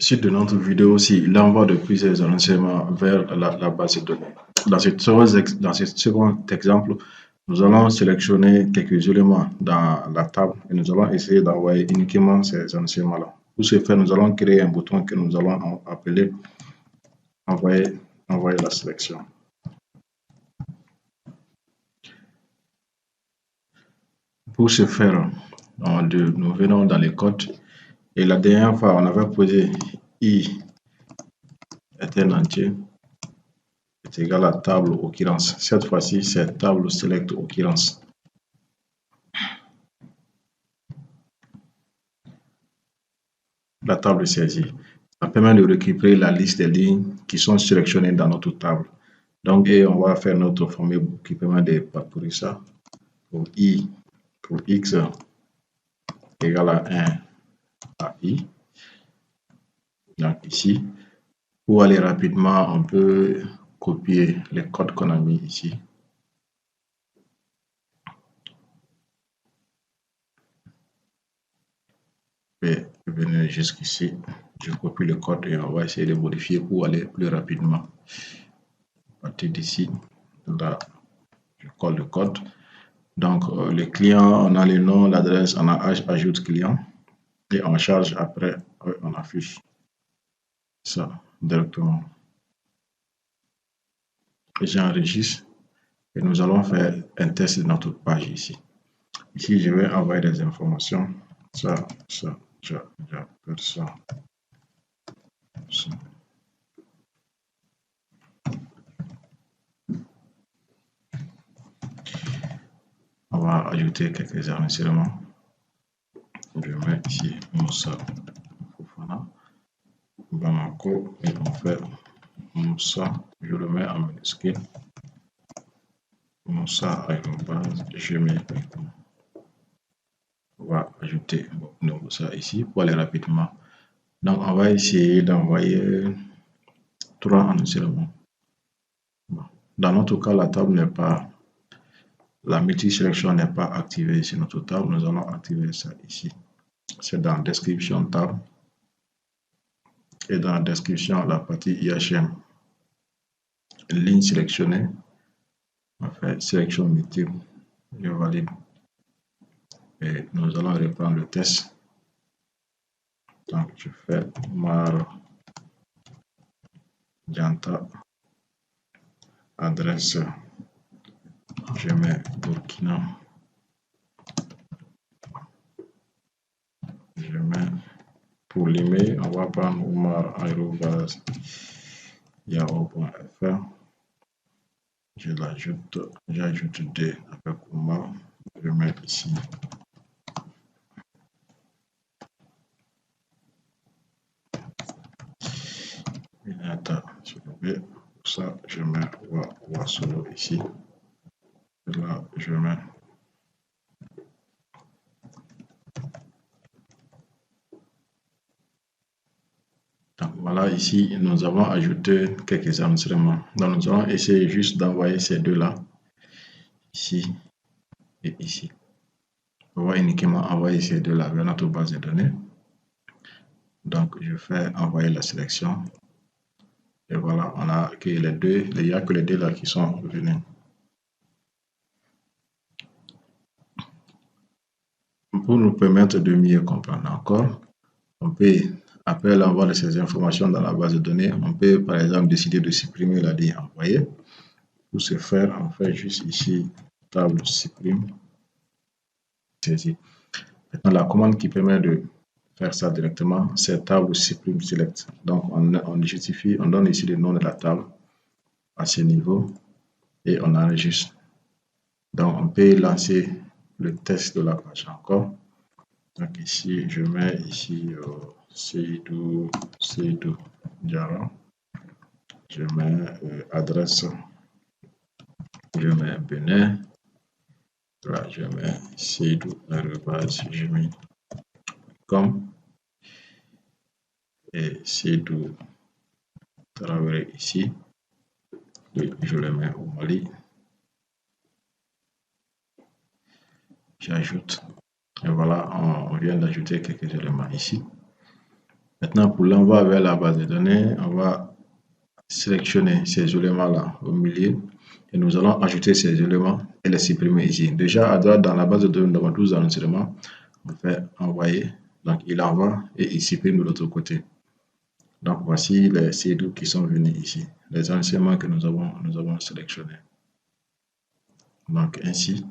Suite de notre vidéo aussi, l'envoi de plusieurs renseignements vers la base de données. Dans ce second exemple, nous allons sélectionner quelques éléments dans la table et nous allons essayer d'envoyer uniquement ces renseignements-là. Pour ce faire, nous allons créer un bouton que nous allons appeler envoyer la sélection. Pour ce faire, nous venons dans les codes et la dernière fois, on avait posé i est un entier est égal à table occurrence. Cette fois-ci, c'est table select occurrence. La table est saisie. Ça permet de récupérer la liste des lignes qui sont sélectionnées dans notre table. Donc, et on va faire notre formule qui permet de parcourir ça. Pour i, pour x égal à 1 à i. Donc ici, pour aller rapidement, on peut copier les codes qu'on a mis ici. Et venir jusqu'ici, je copie le code et on va essayer de modifier pour aller plus rapidement. À partir d'ici, là, je colle le code. Donc, le client, on a le nom, l'adresse, on a ajoute client et on charge après, on affiche ça directement. Et j'enregistre et nous allons faire un test de notre page ici. Ici, je vais envoyer des informations. Ça, j'appelle ça. On va ajouter quelques renseignements. Je mets ici Moussa Fofana, Bamako, et on fait Moussa, je le mets en minuscule. Moussa gmail.com. On va ajouter ça ici pour aller rapidement. Donc, on va essayer d'envoyer 3 renseignements. Dans notre cas, la table n'est pas, la multi-sélection n'est pas activée sur notre table. Nous allons activer ça ici. C'est dans description table. Et dans la description, la partie IHM, ligne sélectionnée, on fait sélection multiple, je valide. Et nous allons reprendre le test. Donc, je fais Mar Dianta, adresse, je mets Burkina, je mets pour l'email, on va prendre omar@yahoo.fr. Je l'ajoute, j'ajoute D avec Omar, je mets ici. Ça, je mets Wasolo ici. Et là, je mets donc, voilà, ici, nous avons ajouté quelques enregistrements. Donc, nous allons essayer juste d'envoyer ces deux-là, ici et ici. On va uniquement envoyer ces deux-là vers notre base de données. Donc, je fais envoyer la sélection. Et voilà, on a que les deux, il n'y a que les deux là qui sont venus. Pour nous permettre de mieux comprendre encore, on peut, après l'envoi de ces informations dans la base de données, on peut par exemple décider de supprimer la ligne envoyée. Pour ce faire, on fait juste ici table supprime. Maintenant, la commande qui permet de faire ça directement, c'est table supprime select. Donc, on justifie, on donne ici le nom de la table à ce niveau et on enregistre. Donc, on peut lancer le test de la page encore. Donc, ici, je mets ici Seydou Diarra. Je mets adresse. Je mets Benin. Là, je mets seydou@gmail.com et Seydou Traoré ici. Oui, je le mets au Mali. J'ajoute. Et voilà, on vient d'ajouter quelques éléments ici. Maintenant, pour l'envoi vers la base de données, on va sélectionner ces éléments-là au milieu et nous allons ajouter ces éléments et les supprimer ici. Déjà, à droite, dans la base de données, nous avons 12 enregistrements. On fait envoyer. Donc, il envoie et il supprime de l'autre côté. Donc, voici les C12 qui sont venus ici, les enregistrements que nous avons sélectionnés. Donc, ainsi,